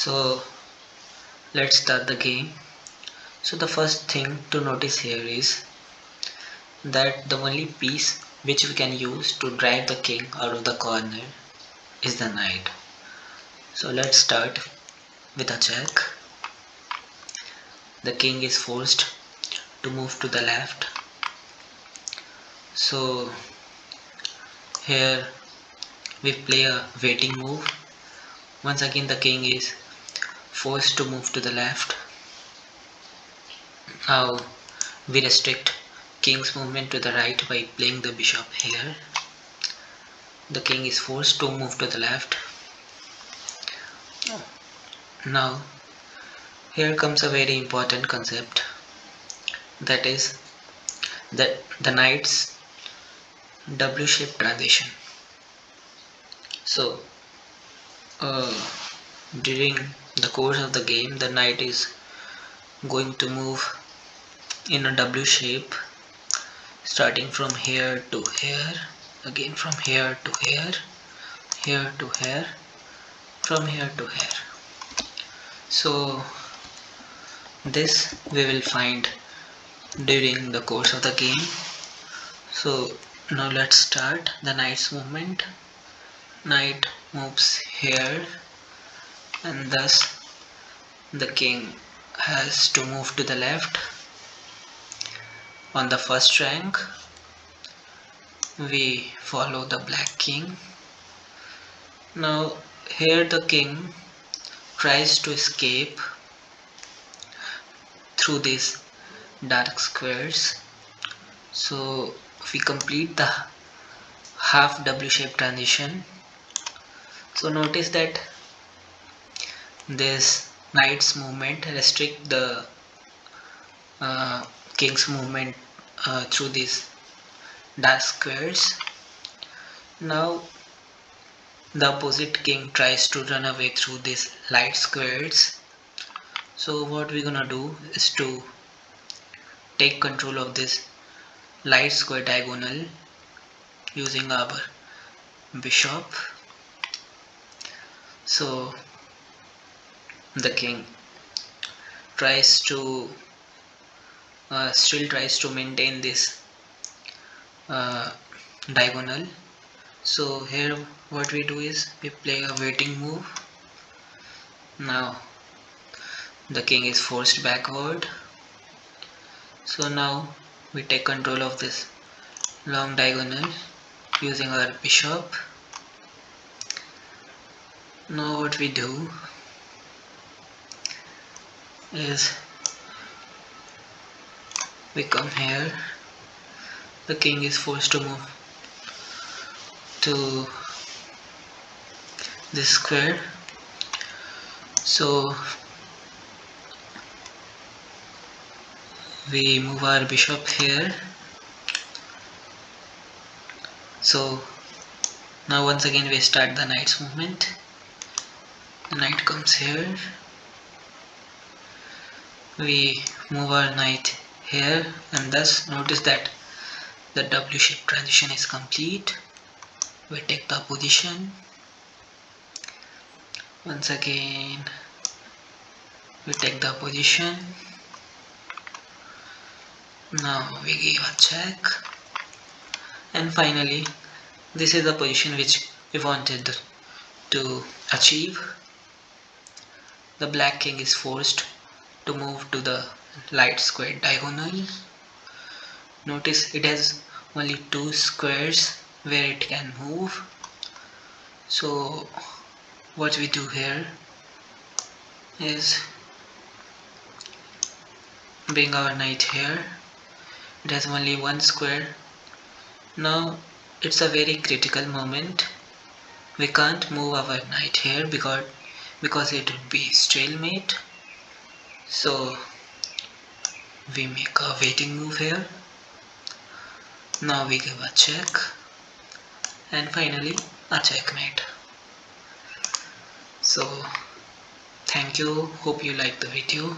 So let's start the game. So the first thing to notice here is that the only piece which we can use to drive the king out of the corner is the knight. So let's start with a check. The king is forced to move to the left. So here we play a waiting move. Once again the king is forced to move to the left. Now we restrict king's movement to the right by playing the bishop here. The king is forced to move to the left. Now here comes a very important concept, that is that the knight's W-shaped transition. So during the course of the game the knight is going to move in a W shape, starting from here to here, again from here to here, here to here, from here to here. So this we will find during the course of the game. So now let's start the knight's movement. Knight moves here, and thus the king has to move to the left. On the first rank we follow the black king. Now here the king tries to escape through these dark squares. So we complete the half W-shaped transition. So notice that this knight's movement restrict the king's movement through these dark squares. Now the opposite king tries to run away through these light squares. So what we're gonna do is to take control of this light square diagonal using our bishop. So the king tries to still tries to maintain this diagonal. So here what we do is we play a waiting move. Now the king is forced backward. So now we take control of this long diagonal using our bishop. Now what we do is we come here. The king is forced to move to this square. So we move our bishop here. So now once again we start the knight's movement. The knight comes here. We move our knight here, and thus notice that the W-shaped transition is complete. We take the position. Once again we take the position. Now we give a check, and finally this is the position which we wanted to achieve. The black king is forced to move to the light square diagonal. Notice it has only two squares where it can move. So what we do here is bring our knight here. It has only one square. Now it's a very critical moment. We can't move our knight here because it would be stalemate. So we make a waiting move here. Now we give a check, and finally a checkmate. So thank you, hope you like the video.